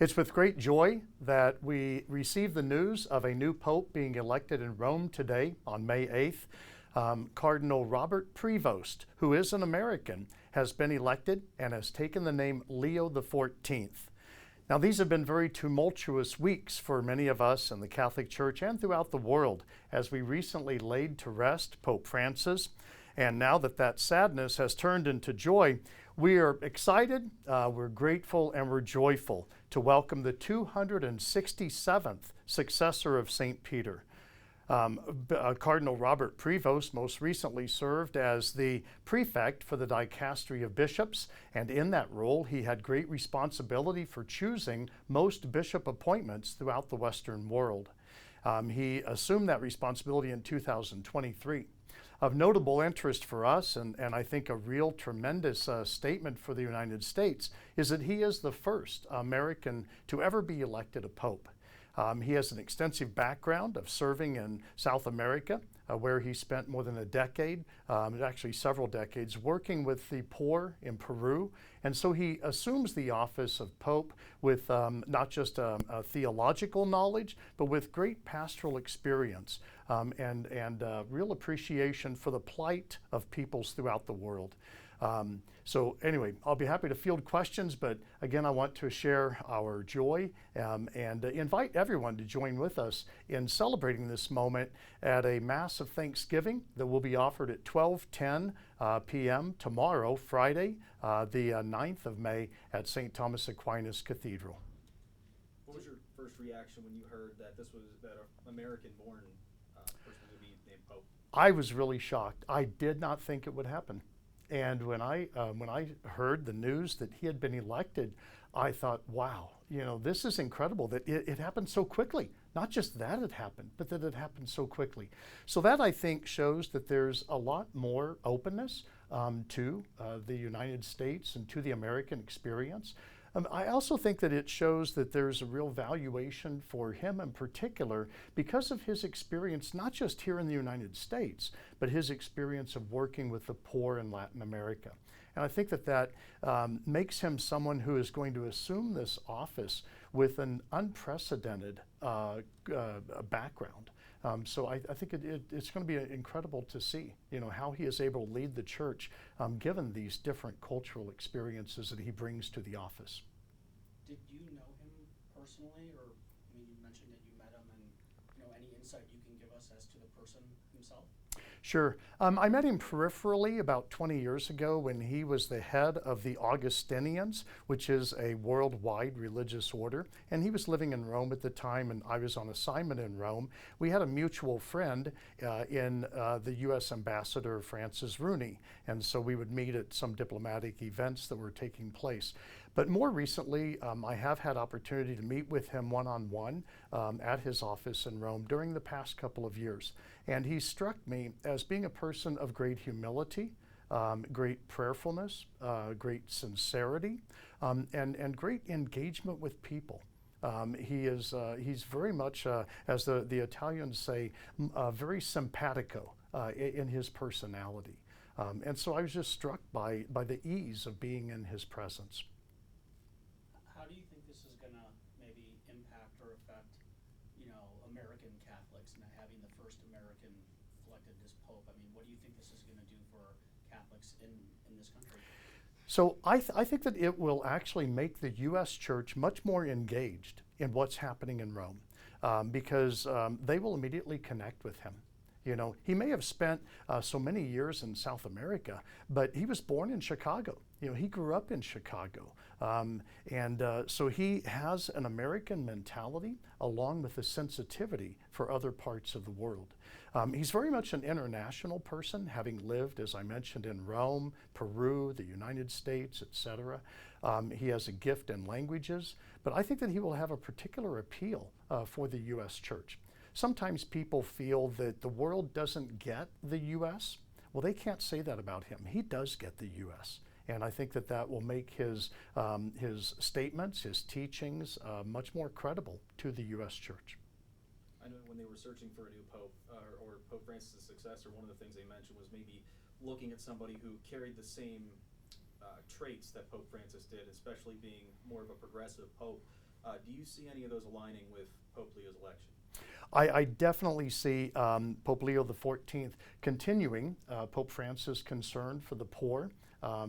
It's with great joy that we receive the news of a new pope being elected in Rome today on May 8th. Cardinal Robert Prevost, who is an American, has been elected and has taken the name Leo XIV. Now, these have been very tumultuous weeks for many of us in the Catholic Church and throughout the world as we recently laid to rest Pope Francis. And now that that sadness has turned into joy, we are excited, we're grateful, and we're joyful to welcome the 267th successor of St. Peter. Cardinal Robert Prevost most recently served as the prefect for the dicastery of bishops, and in that role he had great responsibility for choosing most bishop appointments throughout the Western world. He assumed that responsibility in 2023. Of notable interest for us, and I think a real tremendous statement for the United States, is that he is the first American to ever be elected a pope. He has an extensive background of serving in South America, where he spent more than a decade, actually several decades, working with the poor in Peru. And so he assumes the office of Pope with not just a theological knowledge, but with great pastoral experience and real appreciation for the plight of peoples throughout the world. So anyway, I'll be happy to field questions, but again, I want to share our joy and invite everyone to join with us in celebrating this moment at a Mass of Thanksgiving that will be offered at 12:10 p.m. tomorrow, Friday, the 9th of May at St. Thomas Aquinas Cathedral. What was your first reaction when you heard that this was that an American-born person would be named Pope? I was really shocked. I did not think it would happen. And when I heard the news that he had been elected, I thought, wow, this is incredible that it happened so quickly. Not just that it happened, but that it happened so quickly. So that, I think, shows that there's a lot more openness to the United States and to the American experience. I also think that it shows that there's a real valuation for him in particular because of his experience, not just here in the United States, but his experience of working with the poor in Latin America. And I think that makes him someone who is going to assume this office with an unprecedented background. So I think it's going to be incredible to see, how he is able to lead the church, given these different cultural experiences that he brings to the office. Did you know him personally, or you mentioned that you met him, and any insight you can give us as to the person himself? Sure. I met him peripherally about 20 years ago when he was the head of the Augustinians, which is a worldwide religious order. And he was living in Rome at the time, and I was on assignment in Rome. We had a mutual friend in the U.S. Ambassador Francis Rooney. And so we would meet at some diplomatic events that were taking place. But more recently, I have had opportunity to meet with him one-on-one at his office in Rome during the past couple of years. And he struck me as being a person of great humility, great prayerfulness, great sincerity, and great engagement with people. He's very much, as the Italians say, very simpatico in his personality. And so I was just struck by the ease of being in his presence. How do you think this is going to maybe impact or affect, American Catholics, and having the first American elected as Pope? I mean, what do you think this is going to do for Catholics in this country? So I think that it will actually make the U.S. Church much more engaged in what's happening in Rome because they will immediately connect with him. He may have spent so many years in South America, but he was born in Chicago. He grew up in Chicago. So he has an American mentality along with a sensitivity for other parts of the world. He's very much an international person, having lived, as I mentioned, in Rome, Peru, the United States, etc. He has a gift in languages, but I think that he will have a particular appeal for the U.S. Church. Sometimes people feel that the world doesn't get the U.S. Well, they can't say that about him. He does get the U.S. And I think that will make his statements, his teachings, much more credible to the U.S. Church. I know when they were searching for a new pope or Pope Francis' successor, one of the things they mentioned was maybe looking at somebody who carried the same traits that Pope Francis did, especially being more of a progressive pope. Do you see any of those aligning with Pope Leo's election? I definitely see Pope Leo XIV continuing Pope Francis' concern for the poor,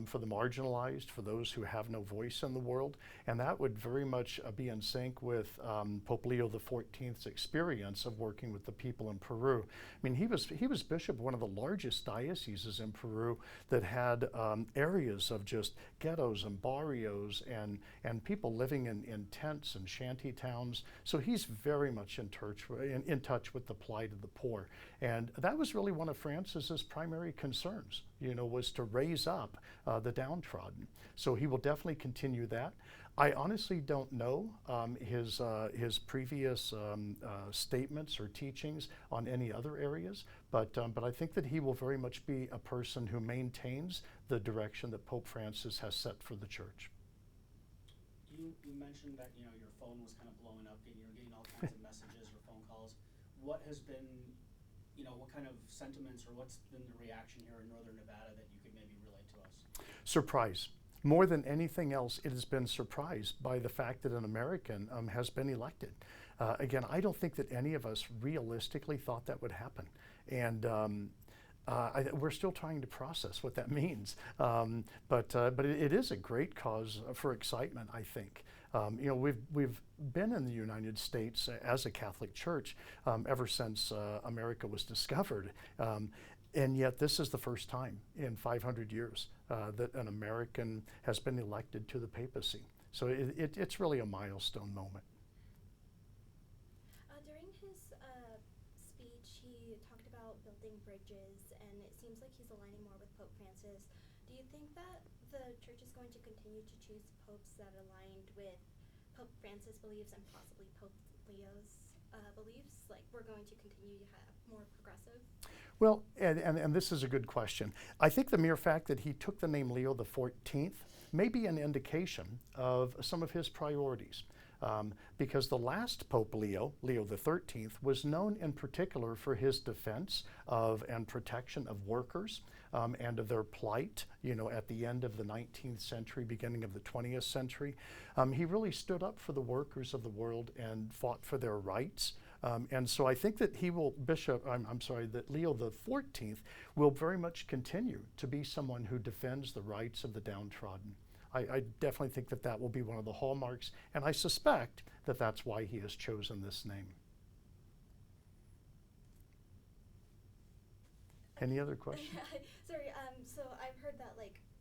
for the marginalized, for those who have no voice in the world, and that would very much be in sync with Pope Leo XIV's experience of working with the people in Peru. I mean, he was bishop of one of the largest dioceses in Peru that had areas of just ghettos and barrios and people living in tents and shanty towns. So he's very much in touch with the plight of the poor, and that was really one of Francis's primary concerns. Was to raise up the downtrodden. So he will definitely continue that. I honestly don't know his previous statements or teachings on any other areas, but I think that he will very much be a person who maintains the direction that Pope Francis has set for the Church. You mentioned that your phone was kind of blowing up, and you're getting all kinds of messages or phone calls. What has been what kind of sentiments or what's been the reaction here in Northern Nevada that you could maybe relate to us? Surprise. More than anything else, it has been surprised by the fact that an American has been elected. Again, I don't think that any of us realistically thought that would happen. And we're still trying to process what that means. But it is a great cause for excitement, I think. We've been in the United States as a Catholic Church ever since America was discovered. And yet this is the first time in 500 years that an American has been elected to the papacy. So it's really a milestone moment. During his speech, he talked about building bridges, and it seems like he's aligning more with Pope Francis. Do you think that the Church is going to continue to choose popes that aligned with Pope Francis' beliefs and possibly Pope Leo's beliefs? Like, we're going to continue to have more progressive? Well, and this is a good question. I think the mere fact that he took the name Leo XIV may be an indication of some of his priorities. Because the last Pope Leo, Leo XIII, was known in particular for his defense of and protection of workers and of their plight, at the end of the 19th century, beginning of the 20th century. He really stood up for the workers of the world and fought for their rights. And so I think that that Leo XIV will very much continue to be someone who defends the rights of the downtrodden. I definitely think that that will be one of the hallmarks, and I suspect that that's why he has chosen this name. Any other questions? Sorry, so I've heard that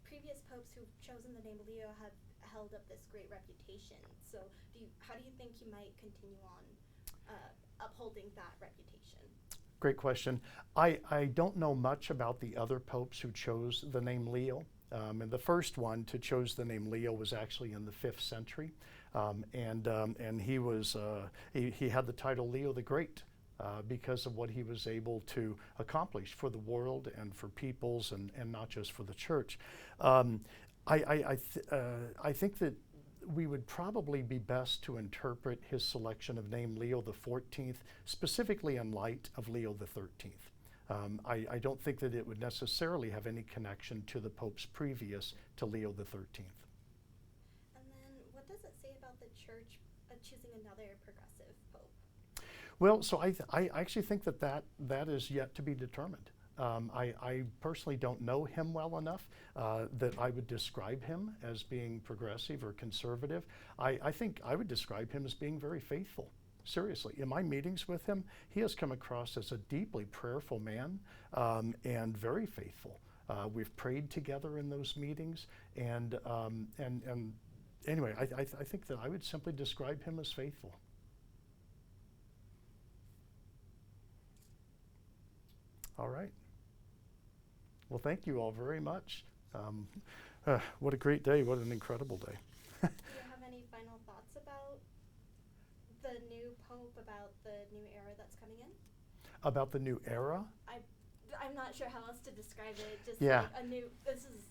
previous popes who've chosen the name Leo have held up this great reputation. So how do you think he might continue on upholding that reputation? Great question. I don't know much about the other popes who chose the name Leo. And the first one to choose the name Leo was actually in the 5th century. And he had the title Leo the Great because of what he was able to accomplish for the world and for peoples and not just for the Church. I think that we would probably be best to interpret his selection of name Leo XIV specifically in light of Leo XIII. I don't think that it would necessarily have any connection to the popes previous to Leo XIII. And then what does it say about the Church choosing another progressive pope? Well, so I actually think that is yet to be determined. I personally don't know him well enough that I would describe him as being progressive or conservative. I think I would describe him as being very faithful. Seriously, in my meetings with him, he has come across as a deeply prayerful man and very faithful. We've prayed together in those meetings, and anyway, I think that I would simply describe him as faithful. All right. Well, thank you all very much. What a great day! What an incredible day. Do you have any final thoughts about the new pope, about the new era that's coming in? About the new era? I'm not sure how else to describe it. Just Yeah. This is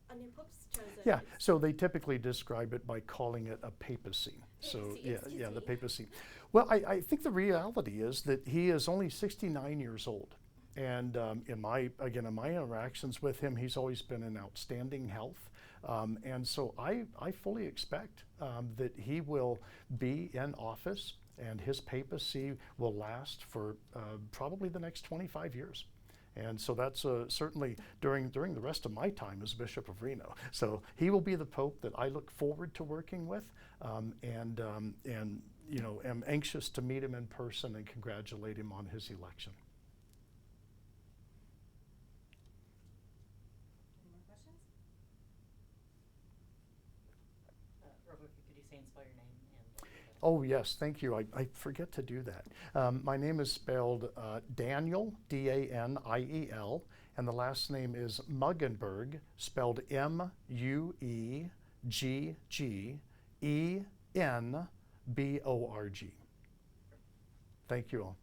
a new pope's chosen. Yeah, so they typically describe it by calling it a papacy. So Papacy, the papacy. Well, I think the reality is that he is only 69 years old. And in my interactions with him, he's always been in outstanding health. And so I fully expect that he will be in office and his papacy will last for probably the next 25 years. And so that's certainly during the rest of my time as Bishop of Reno. So he will be the Pope that I look forward to working with, and you know, am anxious to meet him in person and congratulate him on his election. Any more questions? Real quick, could you say and spell your name and? Oh yes, thank you. I forget to do that. My name is spelled Daniel, D-A-N-I-E-L, and the last name is Mueggenborg, spelled M-U-E-G-G-E-N-B-O-R-G. Thank you all.